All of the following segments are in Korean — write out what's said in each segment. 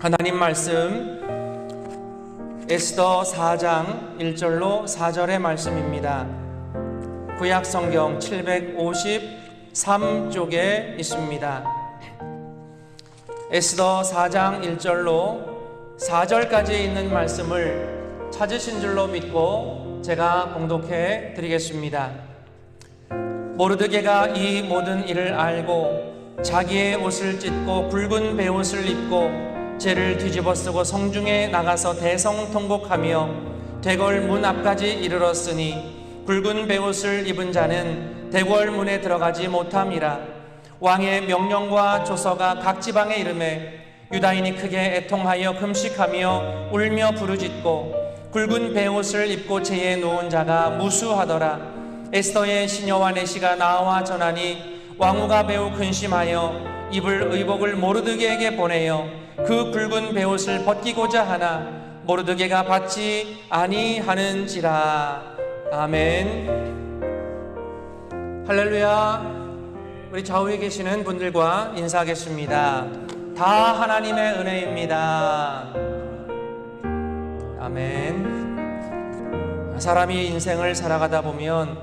하나님 말씀 에스더 4장 1절로 4절의 말씀입니다. 구약 성경 753쪽에 있습니다. 에스더 4장 1절로 4절까지 있는 말씀을 찾으신 줄로 믿고 제가 봉독해 드리겠습니다. 모르드게가 이 모든 일을 알고 자기의 옷을 찢고 붉은 베옷을 입고 죄를 뒤집어쓰고 성중에 나가서 대성통곡하며 대궐 문 앞까지 이르렀으니 붉은 베옷을 입은 자는 대궐 문에 들어가지 못함이라. 왕의 명령과 조서가 각 지방에 이르매 유다인이 크게 애통하여 금식하며 울며 부르짖고 굵은 베옷을 입고 죄에 누운 자가 무수하더라. 에스더의 시녀와 내시가 나와 전하니 왕후가 매우 근심하여 입을 의복을 모르드게에게 보내어 그 굵은 베옷을 벗기고자 하나 모르드게가 받지 아니하는지라. 아멘. 할렐루야. 우리 좌우에 계시는 분들과 인사하겠습니다. 다 하나님의 은혜입니다. 아멘. 사람이 인생을 살아가다 보면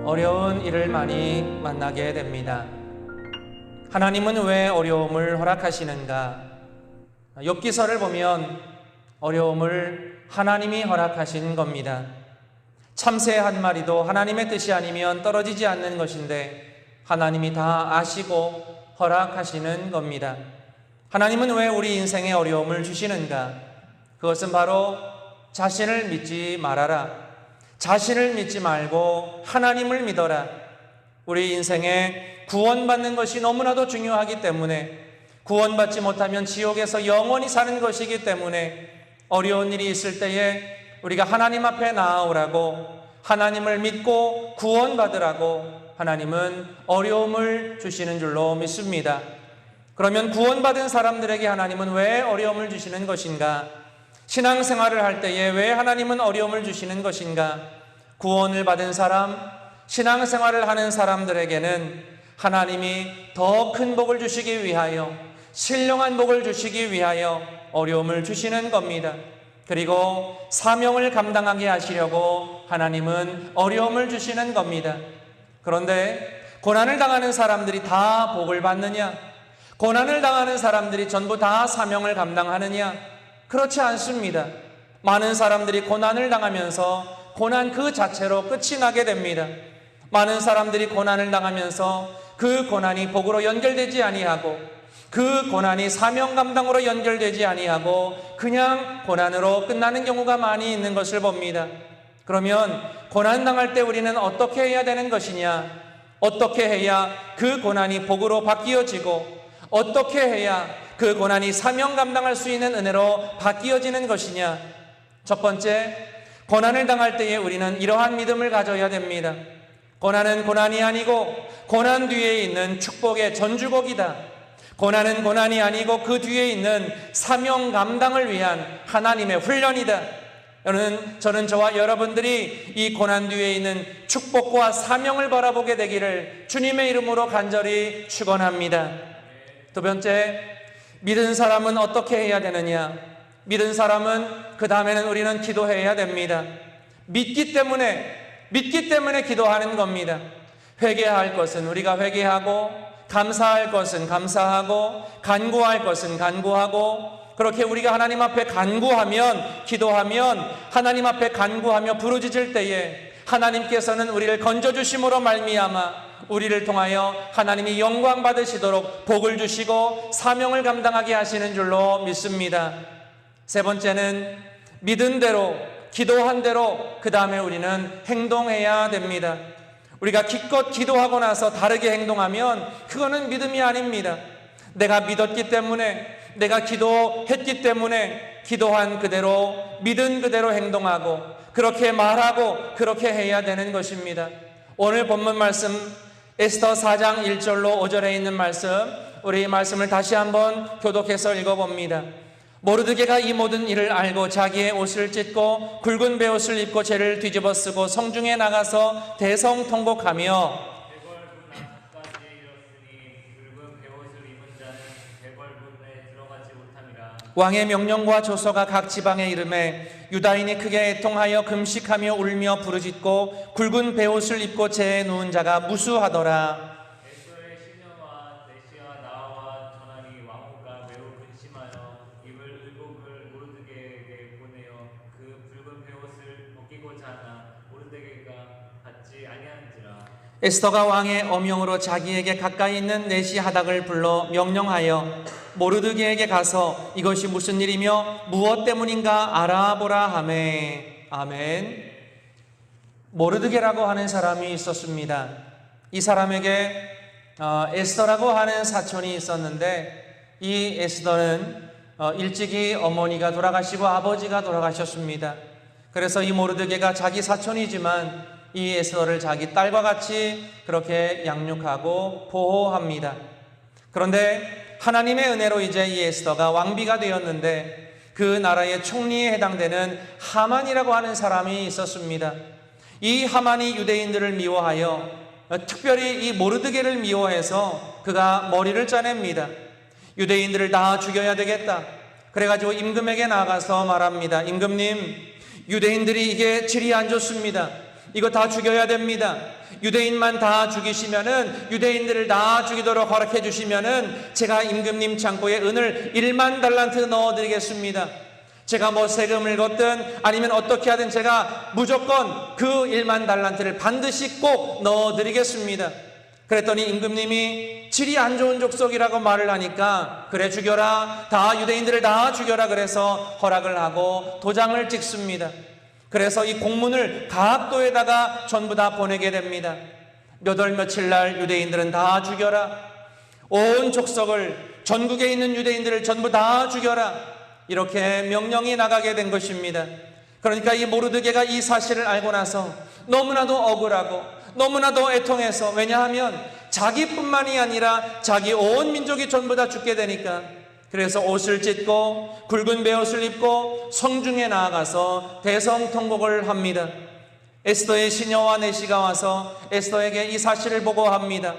어려운 일을 많이 만나게 됩니다. 하나님은 왜 어려움을 허락하시는가? 욥기서를 보면 어려움을 하나님이 허락하신 겁니다. 참새 한 마리도 하나님의 뜻이 아니면 떨어지지 않는 것인데 하나님이 다 아시고 허락하시는 겁니다. 하나님은 왜 우리 인생에 어려움을 주시는가? 그것은 바로 자신을 믿지 말아라. 자신을 믿지 말고 하나님을 믿어라. 우리 인생에 구원받는 것이 너무나도 중요하기 때문에, 구원받지 못하면 지옥에서 영원히 사는 것이기 때문에 어려운 일이 있을 때에 우리가 하나님 앞에 나아오라고, 하나님을 믿고 구원받으라고 하나님은 어려움을 주시는 줄로 믿습니다. 그러면 구원받은 사람들에게 하나님은 왜 어려움을 주시는 것인가? 신앙생활을 할 때에 왜 하나님은 어려움을 주시는 것인가? 구원을 받은 사람, 신앙생활을 하는 사람들에게는 하나님이 더 큰 복을 주시기 위하여, 신령한 복을 주시기 위하여 어려움을 주시는 겁니다. 그리고 사명을 감당하게 하시려고 하나님은 어려움을 주시는 겁니다. 그런데 고난을 당하는 사람들이 다 복을 받느냐? 고난을 당하는 사람들이 전부 다 사명을 감당하느냐? 그렇지 않습니다. 많은 사람들이 고난을 당하면서 고난 그 자체로 끝이 나게 됩니다. 많은 사람들이 고난을 당하면서 그 고난이 복으로 연결되지 아니하고, 그 고난이 사명 감당으로 연결되지 아니하고 그냥 고난으로 끝나는 경우가 많이 있는 것을 봅니다. 그러면 고난 당할 때 우리는 어떻게 해야 되는 것이냐? 어떻게 해야 그 고난이 복으로 바뀌어지고, 어떻게 해야 그 고난이 사명 감당할 수 있는 은혜로 바뀌어지는 것이냐? 첫 번째, 고난을 당할 때에 우리는 이러한 믿음을 가져야 됩니다. 고난은 고난이 아니고 고난 뒤에 있는 축복의 전주곡이다. 고난은 고난이 아니고 그 뒤에 있는 사명 감당을 위한 하나님의 훈련이다. 저는 저와 여러분들이 이 고난 뒤에 있는 축복과 사명을 바라보게 되기를 주님의 이름으로 간절히 축원합니다. 두 번째, 믿은 사람은 어떻게 해야 되느냐? 믿은 사람은 그 다음에는 우리는 기도해야 됩니다. 믿기 때문에 기도하는 겁니다. 회개할 것은 우리가 회개하고, 감사할 것은 감사하고, 간구할 것은 간구하고, 그렇게 우리가 하나님 앞에 간구하면, 기도하면, 하나님 앞에 간구하며 부르짖을 때에 하나님께서는 우리를 건져주심으로 말미암아 우리를 통하여 하나님이 영광 받으시도록 복을 주시고 사명을 감당하게 하시는 줄로 믿습니다. 세 번째는 믿은 대로, 기도한 대로 그 다음에 우리는 행동해야 됩니다. 우리가 기껏 기도하고 나서 다르게 행동하면 그거는 믿음이 아닙니다. 내가 믿었기 때문에, 내가 기도했기 때문에 기도한 그대로, 믿은 그대로 행동하고, 그렇게 말하고, 그렇게 해야 되는 것입니다. 오늘 본문 말씀 에스더 4장 1절로 5절에 있는 말씀, 우리 말씀을 다시 한번 교독해서 읽어봅니다. 모르드게가 이 모든 일을 알고 자기의 옷을 찢고 굵은 베옷을 입고 죄를 뒤집어쓰고 성중에 나가서 대성통곡하며 왕의 명령과 조서가 각 지방에 이르매 유다인이 크게 애통하여 금식하며 울며 부르짖고 굵은 베옷을 입고 재에 누운 자가 무수하더라. 에스더의 시녀와 내시와 나와 전하니 왕후가 매우 근심하여 입을 의복을 모르드게에게 보내어 그 붉은 베옷을 벗기고자 하나 모르드게가 받지 아니한지라. 에스더가 왕의 어명으로 자기에게 가까이 있는 내시 하닥을 불러 명령하여 모르드게에게 가서 이것이 무슨 일이며 무엇 때문인가 알아보라 하매. 아멘. 모르드게라고 하는 사람이 있었습니다. 이 사람에게 에스더라고 하는 사촌이 있었는데 이 에스더는 일찍이 어머니가 돌아가시고 아버지가 돌아가셨습니다. 그래서 이 모르드게가 자기 사촌이지만 이 에스더를 자기 딸과 같이 그렇게 양육하고 보호합니다. 그런데 하나님의 은혜로 이제 이 에스더가 왕비가 되었는데 그 나라의 총리에 해당되는 하만이라고 하는 사람이 있었습니다. 이 하만이 유대인들을 미워하여 특별히 이 모르드게를 미워해서 그가 머리를 짜냅니다. 유대인들을 다 죽여야 되겠다. 그래가지고 임금에게 나가서 말합니다. 임금님, 유대인들이 이게 질이 안 좋습니다. 이거 다 죽여야 됩니다. 유대인만 다 죽이시면은, 유대인들을 다 죽이도록 허락해 주시면은 제가 임금님 창고에 은을 1만 달란트 넣어드리겠습니다. 제가 뭐 세금을 걷든 아니면 어떻게 하든 제가 무조건 그 1만 달란트를 반드시 꼭 넣어드리겠습니다. 그랬더니 임금님이 질이 안 좋은 족속이라고 말을 하니까 그래 죽여라, 다 유대인들을 다 죽여라 그래서 허락을 하고 도장을 찍습니다. 그래서 이 공문을 각도에다가 전부 다 보내게 됩니다. 몇 월 며칠 날 유대인들은 다 죽여라, 온 족속을, 전국에 있는 유대인들을 전부 다 죽여라, 이렇게 명령이 나가게 된 것입니다. 그러니까 이 모르드게가 이 사실을 알고 나서 너무나도 억울하고 너무나도 애통해서, 왜냐하면 자기뿐만이 아니라 자기 온 민족이 전부 다 죽게 되니까, 그래서 옷을 찢고 굵은 베옷을 입고 성중에 나아가서 대성통곡을 합니다. 에스더의 시녀와 내시가 와서 에스더에게 이 사실을 보고합니다.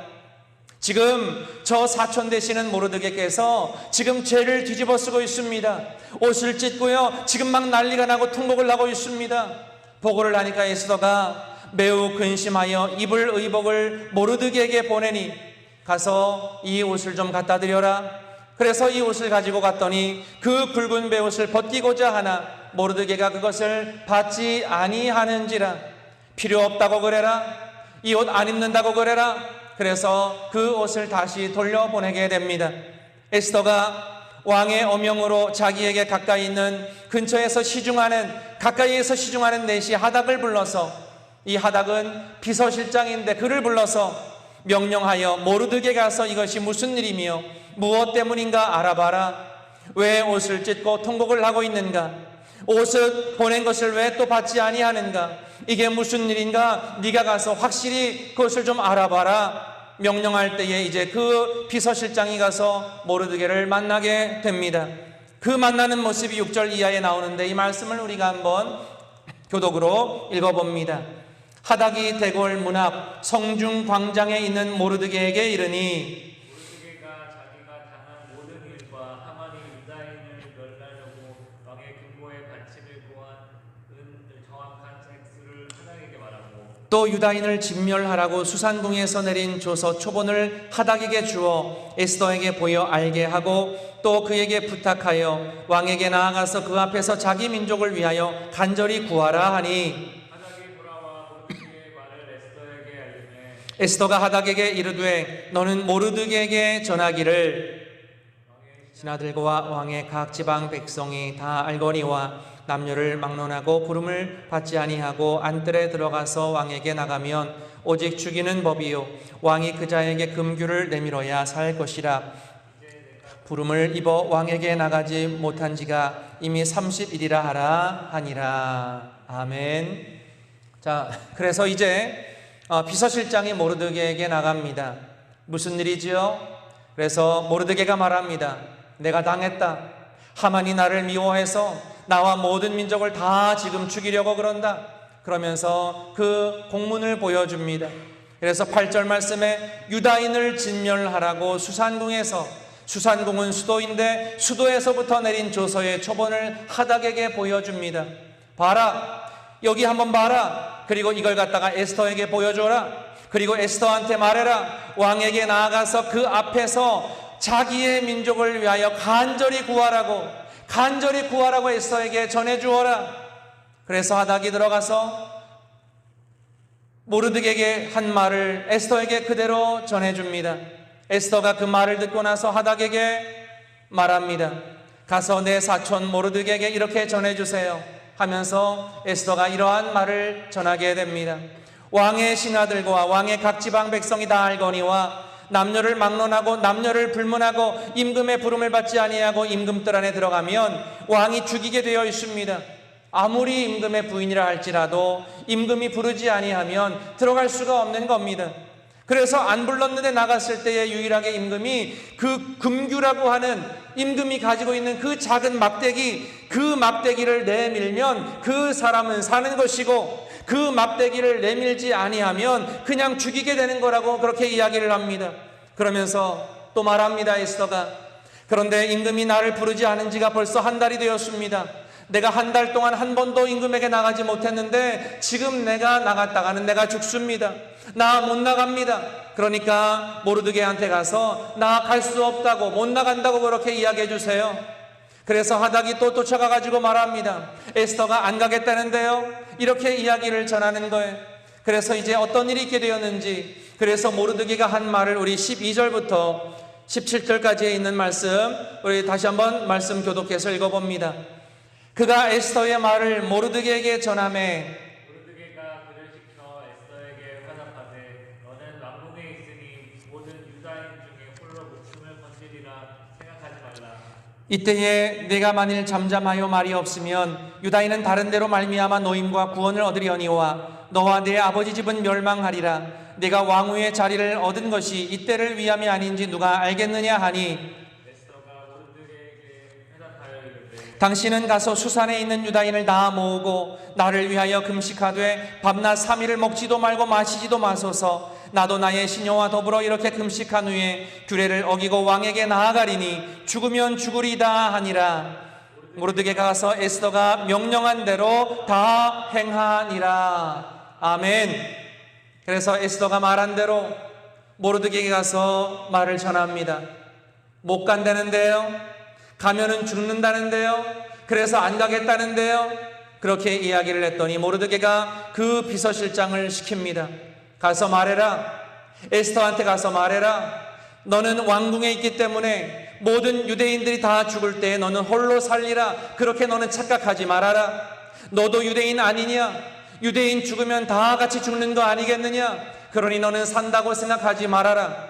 지금 저 사촌 되시는 모르드게께서 지금 죄를 뒤집어 쓰고 있습니다. 옷을 찢고요, 지금 막 난리가 나고 통곡을 하고 있습니다. 보고를 하니까 에스더가 매우 근심하여 입을 의복을 모르드게에게 보내니 가서 이 옷을 좀 갖다 드려라. 그래서 이 옷을 가지고 갔더니 그 굵은 베옷을 벗기고자 하나 모르드게가 그것을 받지 아니하는지라. 필요 없다고 그래라, 이 옷 안 입는다고 그래라. 그래서 그 옷을 다시 돌려보내게 됩니다. 에스더가 왕의 어명으로 자기에게 가까이 있는 근처에서 가까이에서 시중하는 내시 하닥을 불러서, 이 하닥은 비서실장인데 그를 불러서 명령하여 모르드게 가서 이것이 무슨 일이며 무엇 때문인가 알아봐라. 왜 옷을 찢고 통곡을 하고 있는가? 옷을 보낸 것을 왜 또 받지 아니하는가? 이게 무슨 일인가? 네가 가서 확실히 그것을 좀 알아봐라. 명령할 때에 이제 그 비서실장이 가서 모르드게를 만나게 됩니다. 그 만나는 모습이 6절 이하에 나오는데 이 말씀을 우리가 한번 교독으로 읽어봅니다. 하닥이 대궐 문 앞 성중 광장에 있는 모르드게에게 이르니, 모르드게가 자기가 당한 모든 일과 하만이 유다인을 멸하려고 왕의 금고에 바치를 구한 정확한 액수를 하닥에게 말하고, 또 유다인을 진멸하라고 수산궁에서 내린 조서 초본을 하닥에게 주어 에스더에게 보여 알게 하고, 또 그에게 부탁하여 왕에게 나아가서 그 앞에서 자기 민족을 위하여 간절히 구하라 하니, 하닥이 돌아와 모르드게의 말을 에스더에게 알리매, 에스더가 하닥에게 이르되 너는 모르드게에게 전하기를 신하들과 왕의 각 지방 백성이 다 알거니와 남녀를 막론하고 부름을 받지 아니하고 안뜰에 들어가서 왕에게 나가면 오직 죽이는 법이요 왕이 그 자에게 금규를 내밀어야 살 것이라. 부름을 입어 왕에게 나가지 못한 지가 이미 30일이라 하라 하니라. 아멘. 자, 그래서 이제 비서실장이 모르드게에게 나갑니다. 무슨 일이지요? 그래서 모르드게가 말합니다. 내가 당했다. 하만이 나를 미워해서 나와 모든 민족을 다 지금 죽이려고 그런다. 그러면서 그 공문을 보여줍니다. 그래서 8절 말씀에 유다인을 진멸하라고 수산궁은 수도인데 수도에서부터 내린 조서의 초본을 하닥에게 보여줍니다. 봐라, 여기 한번 봐라. 그리고 이걸 갖다가 에스더에게 보여줘라. 그리고 에스더한테 말해라. 왕에게 나아가서 그 앞에서 자기의 민족을 위하여 간절히 구하라고 에스더에게 전해주어라. 그래서 하닥이 들어가서 모르드게에게 한 말을 에스더에게 그대로 전해줍니다. 에스더가 그 말을 듣고 나서 하닥에게 말합니다. 가서 내 사촌 모르드게에게 이렇게 전해주세요 하면서 에스더가 이러한 말을 전하게 됩니다. 왕의 신하들과 왕의 각 지방 백성이 다 알거니와 남녀를 막론하고 남녀를 불문하고 임금의 부름을 받지 아니하고 임금뜰 안에 들어가면 왕이 죽이게 되어 있습니다. 아무리 임금의 부인이라 할지라도 임금이 부르지 아니하면 들어갈 수가 없는 겁니다. 그래서 안 불렀는데 나갔을 때에 유일하게 임금이 그 금규라고 하는 임금이 가지고 있는 그 작은 막대기, 그 막대기를 내밀면 그 사람은 사는 것이고 그 막대기를 내밀지 아니하면 그냥 죽이게 되는 거라고 그렇게 이야기를 합니다. 그러면서 또 말합니다. 에스더가 그런데 임금이 나를 부르지 않은 지가 벌써 한 달이 되었습니다. 내가 한 달 동안 한 번도 임금에게 나가지 못했는데 지금 내가 나갔다가는 내가 죽습니다. 나 못 나갑니다. 그러니까 모르드게한테 가서 나 갈 수 없다고, 못 나간다고 그렇게 이야기해 주세요. 그래서 하닥이 또 쫓아가가지고 말합니다. 에스더가 안 가겠다는데요. 이렇게 이야기를 전하는 거예요. 그래서 이제 어떤 일이 있게 되었는지, 그래서 모르드게가 한 말을 우리 12절부터 17절까지에 있는 말씀, 우리 다시 한번 말씀 교독해서 읽어봅니다. 그가 에스더의 말을 모르드게에게 전하매 모르드게가 그를 시켜 에스더에게 화답하되 너는 왕궁에 있으니 모든 유다인 중에 홀로 목숨을 건지리라 생각하지 말라. 이때에 내가 만일 잠잠하여 말이 없으면 유다인은 다른 데로 말미암아 노임과 구원을 얻으려니와 너와 내 아버지 집은 멸망하리라. 내가 왕후의 자리를 얻은 것이 이때를 위함이 아닌지 누가 알겠느냐 하니 당신은 가서 수산에 있는 유다인을 다 모으고 나를 위하여 금식하되 밤낮 3일을 먹지도 말고 마시지도 마소서. 나도 나의 시녀와 더불어 이렇게 금식한 후에 규례를 어기고 왕에게 나아가리니 죽으면 죽으리다 하니라. 모르드게가 가서 에스더가 명령한 대로 다 행하니라. 아멘. 그래서 에스더가 말한 대로 모르드게가 가서 말을 전합니다. 못 간다는데요. 가면은 죽는다는데요. 그래서 안 가겠다는데요. 그렇게 이야기를 했더니 모르드게가 그 비서실장을 시킵니다. 가서 말해라. 에스더한테 가서 말해라. 너는 왕궁에 있기 때문에 모든 유대인들이 다 죽을 때 너는 홀로 살리라. 그렇게 너는 착각하지 말아라. 너도 유대인 아니냐? 유대인 죽으면 다 같이 죽는 거 아니겠느냐? 그러니 너는 산다고 생각하지 말아라.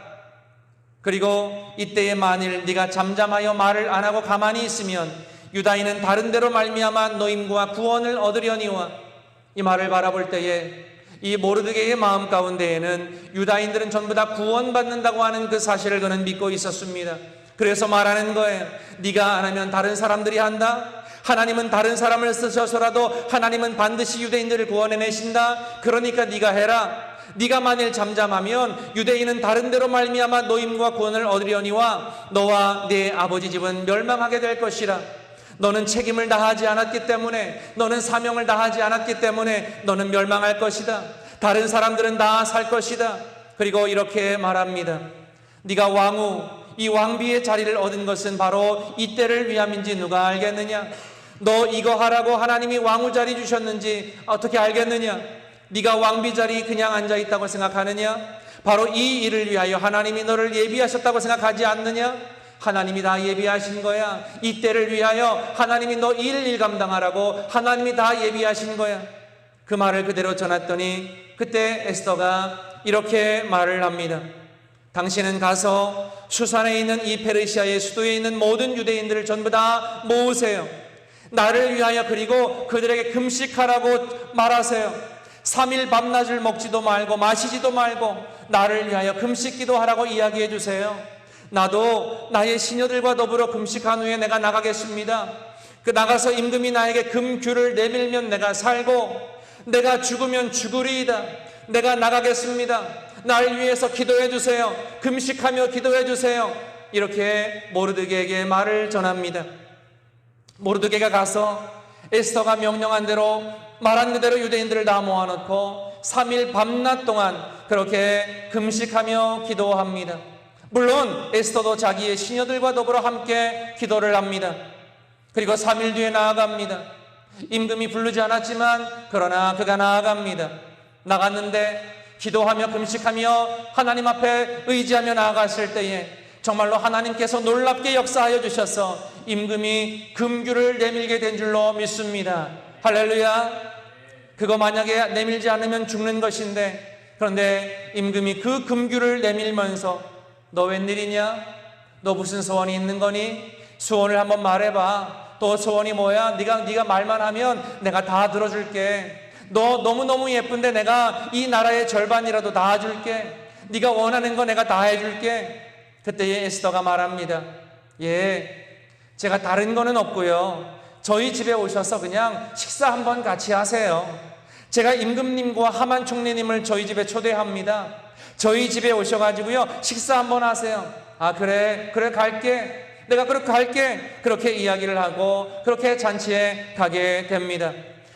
그리고 이때에 만일 네가 잠잠하여 말을 안 하고 가만히 있으면 유다인은 다른 데로 말미암아 노임과 구원을 얻으려니와. 이 말을 바라볼 때에 이 모르드게의 마음 가운데에는 유다인들은 전부 다 구원받는다고 하는 그 사실을 그는 믿고 있었습니다. 그래서 말하는 거예요. 네가 안 하면 다른 사람들이 한다. 하나님은 다른 사람을 쓰셔서라도 하나님은 반드시 유대인들을 구원해내신다. 그러니까 네가 해라. 네가 만일 잠잠하면 유대인은 다른 데로 말미암아 노임과 구원을 얻으려니와 너와 네 아버지 집은 멸망하게 될 것이라. 너는 책임을 다하지 않았기 때문에, 너는 사명을 다하지 않았기 때문에 너는 멸망할 것이다. 다른 사람들은 다 살 것이다. 그리고 이렇게 말합니다. 네가 왕후, 이 왕비의 자리를 얻은 것은 바로 이때를 위함인지 누가 알겠느냐? 너 이거 하라고 하나님이 왕후 자리 주셨는지 어떻게 알겠느냐? 네가 왕비 자리 그냥 앉아있다고 생각하느냐? 바로 이 일을 위하여 하나님이 너를 예비하셨다고 생각하지 않느냐? 하나님이 다 예비하신 거야. 이 때를 위하여 하나님이 너 일 감당하라고 하나님이 다 예비하신 거야. 그 말을 그대로 전했더니 그때 에스더가 이렇게 말을 합니다. 당신은 가서 수산에 있는 이 페르시아의 수도에 있는 모든 유대인들을 전부 다 모으세요. 나를 위하여 그리고 그들에게 금식하라고 말하세요. 3일 밤낮을 먹지도 말고 마시지도 말고 나를 위하여 금식기도 하라고 이야기해 주세요. 나도 나의 시녀들과 더불어 금식한 후에 내가 나가겠습니다. 그 나가서 임금이 나에게 금규를 내밀면 내가 살고 내가 죽으면 죽으리이다. 내가 나가겠습니다. 날 위해서 기도해 주세요. 금식하며 기도해 주세요. 이렇게 모르드게에게 말을 전합니다. 모르드게가 가서 에스더가 명령한 대로 말한 그대로 유대인들을 다 모아놓고 3일 밤낮 동안 그렇게 금식하며 기도합니다. 물론 에스더도 자기의 시녀들과 더불어 함께 기도를 합니다. 그리고 3일 뒤에 나아갑니다. 임금이 부르지 않았지만 그러나 그가 나아갑니다. 나갔는데 기도하며 금식하며 하나님 앞에 의지하며 나아갔을 때에 정말로 하나님께서 놀랍게 역사하여 주셔서 임금이 금규를 내밀게 된 줄로 믿습니다. 할렐루야. 그거 만약에 내밀지 않으면 죽는 것인데, 그런데 임금이 그 금규를 내밀면서 너 웬일이냐? 너 무슨 소원이 있는 거니? 소원을 한번 말해봐. 또 소원이 뭐야? 네가 말만 하면 내가 다 들어줄게. 너 너무너무 예쁜데 내가 이 나라의 절반이라도 다 줄게. 네가 원하는 거 내가 다 해줄게. 그때에 에스더가 말합니다. 예, 제가 다른 거는 없고요. 저희 집에 오셔서 그냥 식사 한번 같이 하세요. 제가 임금님과 하만 총리님을 저희 집에 초대합니다. 저희 집에 오셔가지고요 식사 한번 하세요. 아 그래 갈게. 내가 그렇게 갈게. 그렇게 이야기를 하고 그렇게 잔치에 가게 됩니다.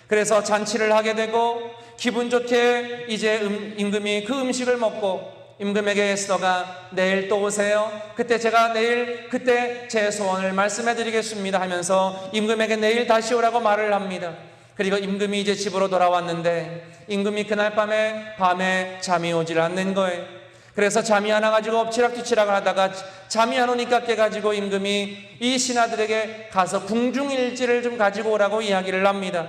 그래서 잔치를 하게 되고 기분 좋게 이제 임금이 그 음식을 먹고 임금에게 에스더가 내일 또 오세요. 그때 제가 내일 그때 제 소원을 말씀해 드리겠습니다 하면서 임금에게 내일 다시 오라고 말을 합니다. 그리고 임금이 이제 집으로 돌아왔는데 임금이 그날 밤에 잠이 오질 않는 거예요. 그래서 잠이 안 와가지고 엎치락뒤치락을 하다가 잠이 안 오니까 깨가지고 임금이 이 신하들에게 가서 궁중일지를 좀 가지고 오라고 이야기를 합니다.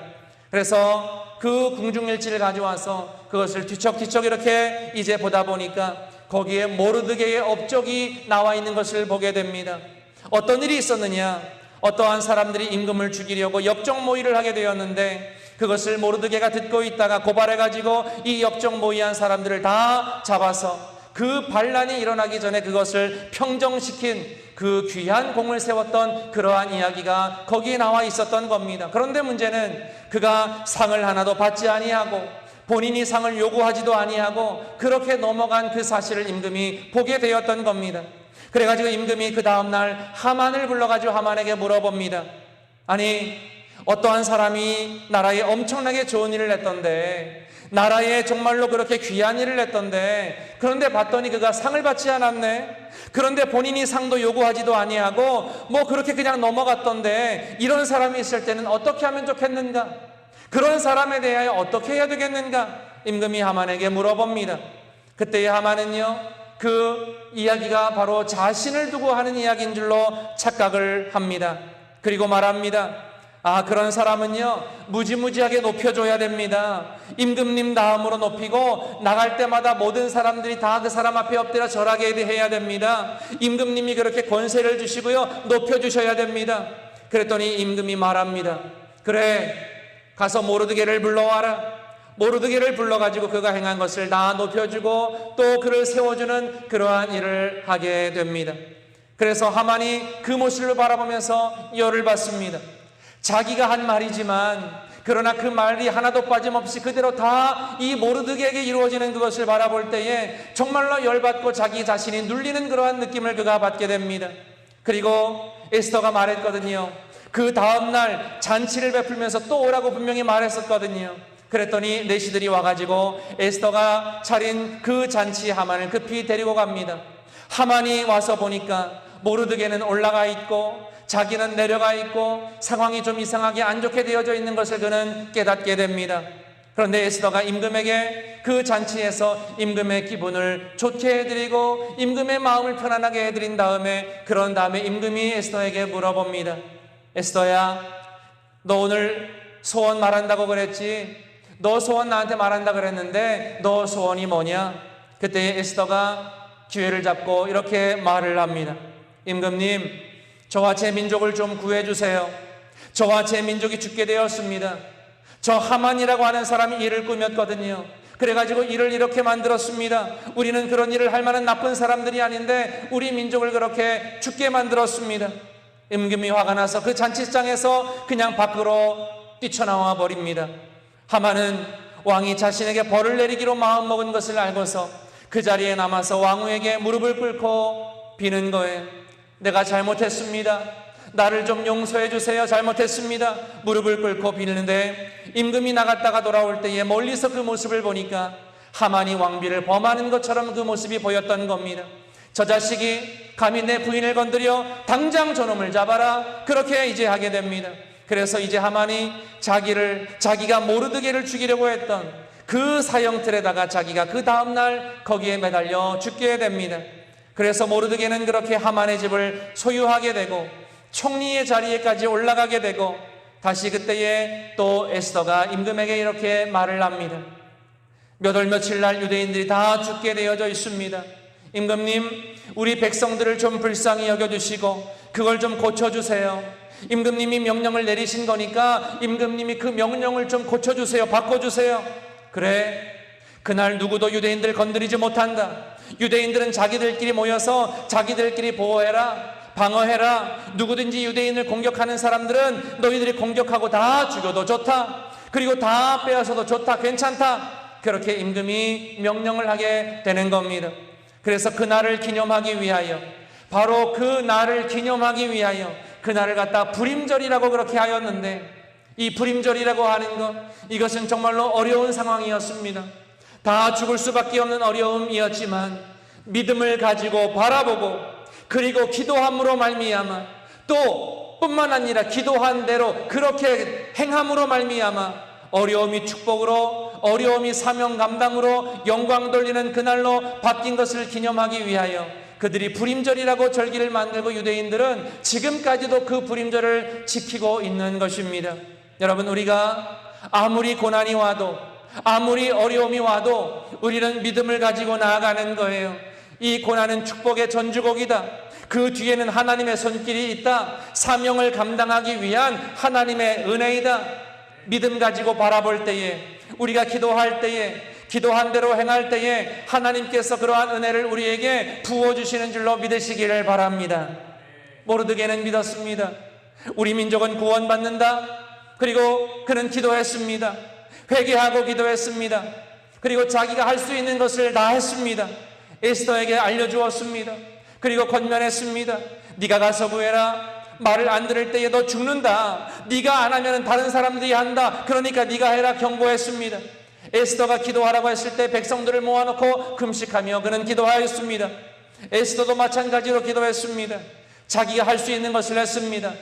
그래서 그 궁중일지를 가져와서 그것을 뒤척뒤척 이렇게 이제 보다 보니까 거기에 모르드게의 업적이 나와 있는 것을 보게 됩니다. 어떤 일이 있었느냐? 어떠한 사람들이 임금을 죽이려고 역적 모의를 하게 되었는데 그것을 모르드게가 듣고 있다가 고발해가지고 이 역적 모의한 사람들을 다 잡아서 그 반란이 일어나기 전에 그것을 평정시킨 그 귀한 공을 세웠던 그러한 이야기가 거기에 나와 있었던 겁니다. 그런데 문제는 그가 상을 하나도 받지 아니하고 본인이 상을 요구하지도 아니하고 그렇게 넘어간 그 사실을 임금이 보게 되었던 겁니다. 그래가지고 임금이 그 다음날 하만을 불러가지고 하만에게 물어봅니다. 아니 어떠한 사람이 나라에 엄청나게 좋은 일을 했던데 나라에 정말로 그렇게 귀한 일을 했던데 그런데 봤더니 그가 상을 받지 않았네. 그런데 본인이 상도 요구하지도 아니하고 뭐 그렇게 그냥 넘어갔던데 이런 사람이 있을 때는 어떻게 하면 좋겠는가? 그런 사람에 대하여 어떻게 해야 되겠는가? 임금이 하만에게 물어봅니다. 그때의 하만은요 그 이야기가 바로 자신을 두고 하는 이야기인 줄로 착각을 합니다. 그리고 말합니다. 아 그런 사람은요 무지무지하게 높여줘야 됩니다. 임금님 다음으로 높이고 나갈 때마다 모든 사람들이 다 그 사람 앞에 엎드려 절하게 해야 됩니다. 임금님이 그렇게 권세를 주시고요 높여주셔야 됩니다. 그랬더니 임금이 말합니다. 그래 가서 모르드게를 불러와라. 모르드게를 불러가지고 그가 행한 것을 다 높여주고 또 그를 세워주는 그러한 일을 하게 됩니다. 그래서 하만이 그 모습을 바라보면서 열을 받습니다. 자기가 한 말이지만 그러나 그 말이 하나도 빠짐없이 그대로 다 이 모르드게에게 이루어지는 그것을 바라볼 때에 정말로 열받고 자기 자신이 눌리는 그러한 느낌을 그가 받게 됩니다. 그리고 에스더가 말했거든요. 그 다음날 잔치를 베풀면서 또 오라고 분명히 말했었거든요. 그랬더니 내시들이 와가지고 에스더가 차린 그 잔치 하만을 급히 데리고 갑니다. 하만이 와서 보니까 모르드게는 올라가 있고 자기는 내려가 있고 상황이 좀 이상하게 안 좋게 되어져 있는 것을 그는 깨닫게 됩니다. 그런데 에스더가 임금에게 그 잔치에서 임금의 기분을 좋게 해드리고 임금의 마음을 편안하게 해드린 다음에 그런 다음에 임금이 에스더에게 물어봅니다. 에스더야 너 오늘 소원 말한다고 그랬지? 너 소원 나한테 말한다 그랬는데 너 소원이 뭐냐? 그때 에스더가 기회를 잡고 이렇게 말을 합니다. 임금님 저와 제 민족을 좀 구해주세요. 저와 제 민족이 죽게 되었습니다. 저 하만이라고 하는 사람이 일을 꾸몄거든요. 그래가지고 일을 이렇게 만들었습니다. 우리는 그런 일을 할 만한 나쁜 사람들이 아닌데 우리 민족을 그렇게 죽게 만들었습니다. 임금이 화가 나서 그 잔치장에서 그냥 밖으로 뛰쳐나와 버립니다. 하만은 왕이 자신에게 벌을 내리기로 마음먹은 것을 알고서 그 자리에 남아서 왕후에게 무릎을 꿇고 비는 거예요. 내가 잘못했습니다. 나를 좀 용서해 주세요. 잘못했습니다. 무릎을 꿇고 빌는데 임금이 나갔다가 돌아올 때에 멀리서 그 모습을 보니까 하만이 왕비를 범하는 것처럼 그 모습이 보였던 겁니다. 저 자식이 감히 내 부인을 건드려 당장 저놈을 잡아라. 그렇게 이제 하게 됩니다. 그래서 이제 하만이 자기가 모르드게를 죽이려고 했던 그 사형틀에다가 자기가 그 다음날 거기에 매달려 죽게 됩니다. 그래서 모르드게는 그렇게 하만의 집을 소유하게 되고 총리의 자리에까지 올라가게 되고 다시 그때에 또 에스더가 임금에게 이렇게 말을 합니다. 몇 월 며칠 날 유대인들이 다 죽게 되어져 있습니다. 임금님, 우리 백성들을 좀 불쌍히 여겨주시고 그걸 좀 고쳐주세요. 임금님이 명령을 내리신 거니까 임금님이 그 명령을 좀 고쳐주세요. 바꿔주세요. 그래, 그날 누구도 유대인들 건드리지 못한다. 유대인들은 자기들끼리 모여서 자기들끼리 보호해라, 방어해라. 누구든지 유대인을 공격하는 사람들은 너희들이 공격하고 다 죽여도 좋다. 그리고 다 빼앗아도 좋다. 괜찮다. 그렇게 임금이 명령을 하게 되는 겁니다. 그래서 그날을 기념하기 위하여, 바로 그 날을 기념하기 위하여 그날을 갖다 불임절이라고 그렇게 하였는데, 이 불임절이라고 하는 것, 이것은 정말로 어려운 상황이었습니다. 다 죽을 수밖에 없는 어려움이었지만 믿음을 가지고 바라보고 그리고 기도함으로 말미암아, 또 뿐만 아니라 기도한 대로 그렇게 행함으로 말미암아 어려움이 축복으로, 어려움이 사명 감당으로 영광 돌리는 그날로 바뀐 것을 기념하기 위하여 그들이 불임절이라고 절기를 만들고 유대인들은 지금까지도 그 불임절을 지키고 있는 것입니다. 여러분, 우리가 아무리 고난이 와도, 아무리 어려움이 와도 우리는 믿음을 가지고 나아가는 거예요. 이 고난은 축복의 전주곡이다. 그 뒤에는 하나님의 손길이 있다. 사명을 감당하기 위한 하나님의 은혜이다. 믿음 가지고 바라볼 때에, 우리가 기도할 때에, 기도한 대로 행할 때에 하나님께서 그러한 은혜를 우리에게 부어주시는 줄로 믿으시기를 바랍니다. 모르드게는 믿었습니다. 우리 민족은 구원받는다. 그리고 그는 기도했습니다. 회개하고 기도했습니다. 그리고 자기가 할 수 있는 것을 다 했습니다. 에스더에게 알려주었습니다. 그리고 권면했습니다. 네가 가서 구해라. 말을 안 들을 때에 너 죽는다. 네가 안 하면 다른 사람들이 한다. 그러니까 네가 해라. 경고했습니다. 에스더가 기도하라고 했을 때 백성들을 모아놓고 금식하며 그는 기도하였습니다. 에스더도 마찬가지로 기도했습니다. 자기가 할 수 있는 것을 했습니다.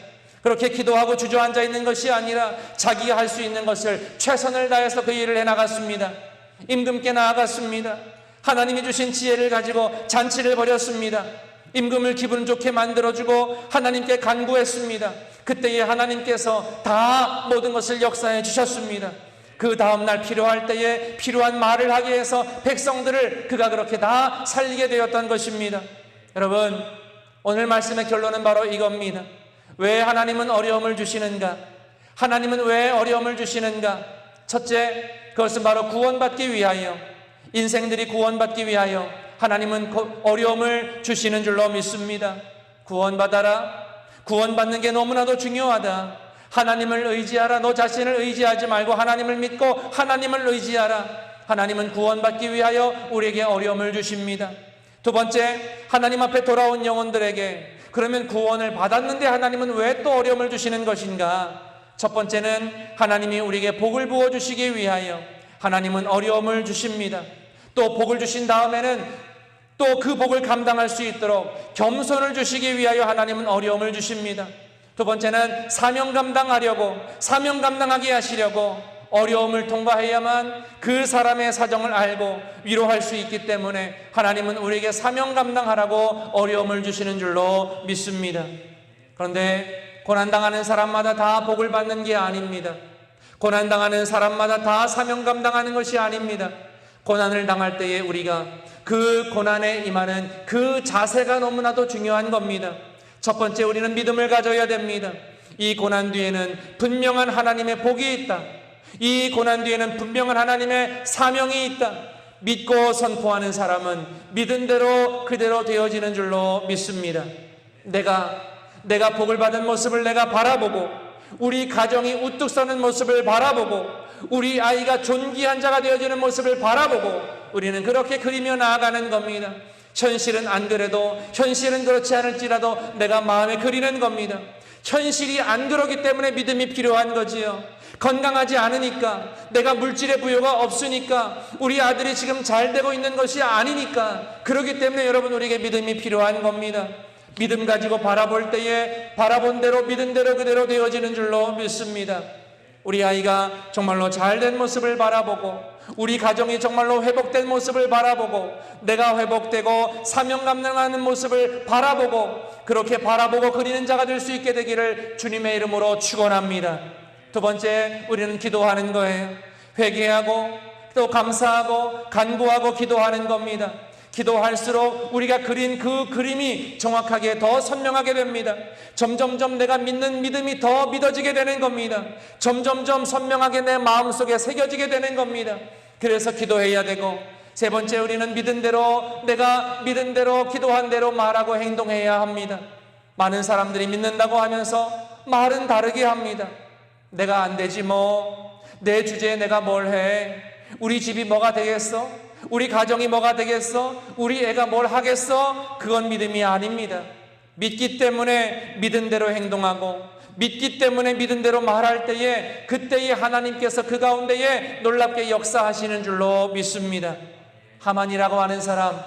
그렇게 기도하고 주저앉아 있는 것이 아니라 자기가 할 수 있는 것을 최선을 다해서 그 일을 해나갔습니다. 임금께 나아갔습니다. 하나님이 주신 지혜를 가지고 잔치를 벌였습니다. 임금을 기분 좋게 만들어주고 하나님께 간구했습니다. 그때에 하나님께서 다 모든 것을 역사해 주셨습니다. 그 다음날 필요할 때에 필요한 말을 하게 해서 백성들을 그가 그렇게 다 살리게 되었던 것입니다. 여러분, 오늘 말씀의 결론은 바로 이겁니다. 왜 하나님은 어려움을 주시는가? 하나님은 왜 어려움을 주시는가? 첫째, 그것은 바로 구원받기 위하여, 인생들이 구원받기 위하여 하나님은 어려움을 주시는 줄로 믿습니다. 구원받아라. 구원받는 게 너무나도 중요하다. 하나님을 의지하라. 너 자신을 의지하지 말고 하나님을 믿고 하나님을 의지하라. 하나님은 구원받기 위하여 우리에게 어려움을 주십니다. 두 번째, 하나님 앞에 돌아온 영혼들에게, 그러면 구원을 받았는데 하나님은 왜 또 어려움을 주시는 것인가? 첫 번째는 하나님이 우리에게 복을 부어주시기 위하여 하나님은 어려움을 주십니다. 또 복을 주신 다음에는 또 그 복을 감당할 수 있도록 겸손을 주시기 위하여 하나님은 어려움을 주십니다. 두 번째는 사명 감당하게 하시려고 어려움을 통과해야만 그 사람의 사정을 알고 위로할 수 있기 때문에 하나님은 우리에게 사명 감당하라고 어려움을 주시는 줄로 믿습니다. 그런데 고난당하는 사람마다 다 복을 받는 게 아닙니다. 고난당하는 사람마다 다 사명 감당하는 것이 아닙니다. 고난을 당할 때에 우리가 그 고난에 임하는 그 자세가 너무나도 중요한 겁니다. 첫 번째, 우리는 믿음을 가져야 됩니다. 이 고난 뒤에는 분명한 하나님의 복이 있다. 이 고난 뒤에는 분명한 하나님의 사명이 있다. 믿고 선포하는 사람은 믿은 대로 그대로 되어지는 줄로 믿습니다. 내가 복을 받은 모습을 내가 바라보고, 우리 가정이 우뚝 서는 모습을 바라보고, 우리 아이가 존귀한 자가 되어지는 모습을 바라보고 우리는 그렇게 그리며 나아가는 겁니다. 현실은 안 그래도, 현실은 그렇지 않을지라도 내가 마음에 그리는 겁니다. 현실이 안 그러기 때문에 믿음이 필요한 거지요. 건강하지 않으니까, 내가 물질의 부여가 없으니까, 우리 아들이 지금 잘 되고 있는 것이 아니니까, 그렇기 때문에 여러분 우리에게 믿음이 필요한 겁니다. 믿음 가지고 바라볼 때에 바라본 대로 믿은 대로 그대로 되어지는 줄로 믿습니다. 우리 아이가 정말로 잘된 모습을 바라보고, 우리 가정이 정말로 회복된 모습을 바라보고, 내가 회복되고 사명 감당하는 모습을 바라보고, 그렇게 바라보고 그리는 자가 될 수 있게 되기를 주님의 이름으로 축원합니다. 두 번째, 우리는 기도하는 거예요. 회개하고 또 감사하고 간구하고 기도하는 겁니다. 기도할수록 우리가 그린 그 그림이 정확하게 더 선명하게 됩니다. 점점점 내가 믿는 믿음이 더 믿어지게 되는 겁니다. 점점점 선명하게 내 마음속에 새겨지게 되는 겁니다. 그래서 기도해야 되고, 세 번째, 우리는 믿은 대로, 내가 믿은 대로 기도한 대로 말하고 행동해야 합니다. 많은 사람들이 믿는다고 하면서 말은 다르게 합니다. 내가 안 되지 뭐, 내 주제에 내가 뭘 해, 우리 집이 뭐가 되겠어, 우리 가정이 뭐가 되겠어, 우리 애가 뭘 하겠어. 그건 믿음이 아닙니다. 믿기 때문에 믿은 대로 행동하고, 믿기 때문에 믿은 대로 말할 때에, 그때에 하나님께서 그 가운데에 놀랍게 역사하시는 줄로 믿습니다. 하만이라고 하는 사람,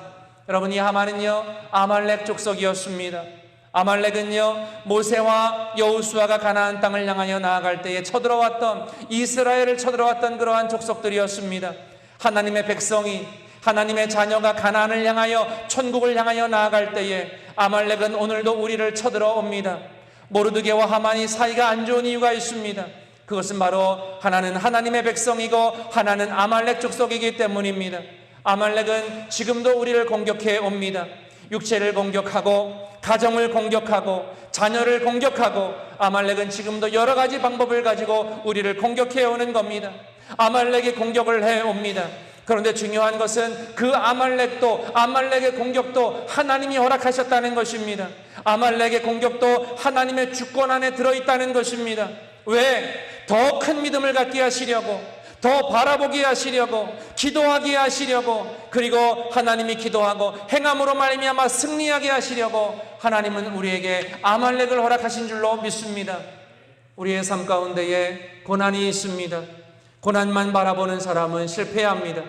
여러분, 이 하만은요 아말렉 족속이었습니다. 아말렉은요 모세와 여호수아가 가나안 땅을 향하여 나아갈 때에 쳐들어왔던, 이스라엘을 쳐들어왔던 그러한 족속들이었습니다. 하나님의 백성이, 하나님의 자녀가 가나안을 향하여, 천국을 향하여 나아갈 때에 아말렉은 오늘도 우리를 쳐들어옵니다. 모르드게와 하만이 사이가 안 좋은 이유가 있습니다. 그것은 바로 하나는 하나님의 백성이고 하나는 아말렉 족속이기 때문입니다. 아말렉은 지금도 우리를 공격해 옵니다. 육체를 공격하고, 가정을 공격하고, 자녀를 공격하고, 아말렉은 지금도 여러 가지 방법을 가지고 우리를 공격해 오는 겁니다. 아말렉이 공격을 해 옵니다. 그런데 중요한 것은 그 아말렉도, 아말렉의 공격도 하나님이 허락하셨다는 것입니다. 아말렉의 공격도 하나님의 주권 안에 들어있다는 것입니다. 왜? 더 큰 믿음을 갖게 하시려고, 더 바라보게 하시려고, 기도하게 하시려고, 그리고 하나님이 기도하고 행함으로 말미암아 승리하게 하시려고 하나님은 우리에게 아말렉을 허락하신 줄로 믿습니다. 우리의 삶 가운데에 고난이 있습니다. 고난만 바라보는 사람은 실패합니다.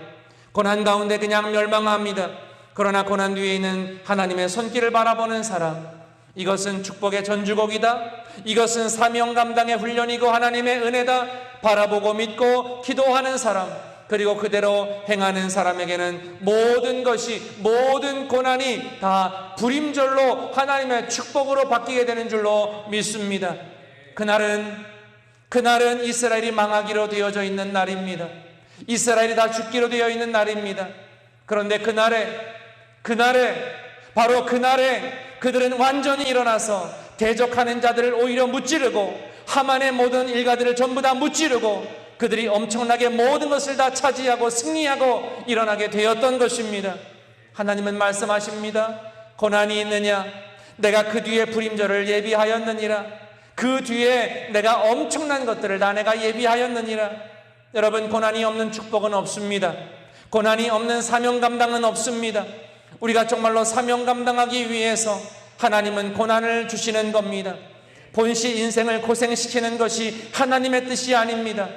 고난 가운데 그냥 멸망합니다. 그러나 고난 뒤에 있는 하나님의 손길을 바라보는 사람, 이것은 축복의 전주곡이다, 이것은 사명 감당의 훈련이고 하나님의 은혜다, 바라보고 믿고 기도하는 사람, 그리고 그대로 행하는 사람에게는 모든 것이, 모든 고난이 다 불임절로 하나님의 축복으로 바뀌게 되는 줄로 믿습니다. 그날은 이스라엘이 망하기로 되어져 있는 날입니다. 이스라엘이 다 죽기로 되어 있는 날입니다. 그런데 바로 그날에 그들은 완전히 일어나서 대적하는 자들을 오히려 무찌르고, 하만의 모든 일가들을 전부 다 무찌르고, 그들이 엄청나게 모든 것을 다 차지하고 승리하고 일어나게 되었던 것입니다. 하나님은 말씀하십니다. 고난이 있느냐? 내가 그 뒤에 불임절을 예비하였느니라. 그 뒤에 내가 엄청난 것들을 다 내가 예비하였느니라. 여러분, 고난이 없는 축복은 없습니다. 고난이 없는 사명 감당은 없습니다. 우리가 정말로 사명 감당하기 위해서 하나님은 고난을 주시는 겁니다. 본시 인생을 고생시키는 것이 하나님의 뜻이 아닙니다.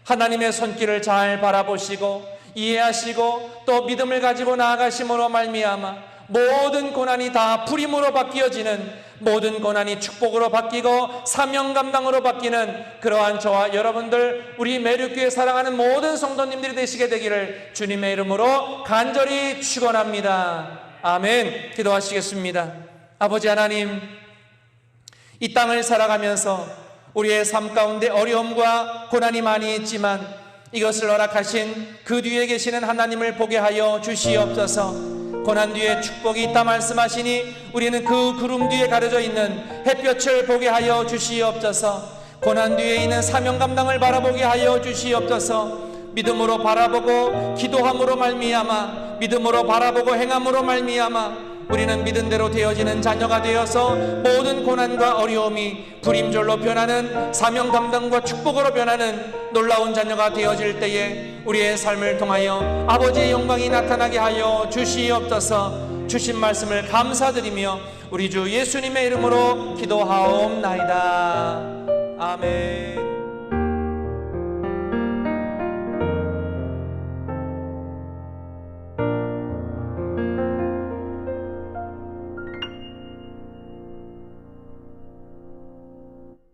하나님의 손길을 잘 바라보시고 이해하시고 또 믿음을 가지고 나아가심으로 말미암아 모든 고난이 다 불임으로 바뀌어지는, 모든 고난이 축복으로 바뀌고 사명 감당으로 바뀌는 그러한 저와 여러분들, 우리 매력교회 사랑하는 모든 성도님들이 되시게 되기를 주님의 이름으로 간절히 축원합니다. 아멘. 기도하시겠습니다. 아버지 하나님, 이 땅을 살아가면서 우리의 삶 가운데 어려움과 고난이 많이 있지만 이것을 허락하신 그 뒤에 계시는 하나님을 보게 하여 주시옵소서. 고난 뒤에 축복이 있다 말씀하시니 우리는 그 구름 뒤에 가려져 있는 햇볕을 보게 하여 주시옵소서. 고난 뒤에 있는 사명 감당을 바라보게 하여 주시옵소서. 믿음으로 바라보고 기도함으로 말미암아, 믿음으로 바라보고 행함으로 말미암아 우리는 믿은 대로 되어지는 자녀가 되어서 모든 고난과 어려움이 불임절로 변하는, 사명 감당과 축복으로 변하는 놀라운 자녀가 되어질 때에 우리의 삶을 통하여 아버지의 영광이 나타나게 하여 주시옵소서. 주신 말씀을 감사드리며 우리 주 예수님의 이름으로 기도하옵나이다. 아멘.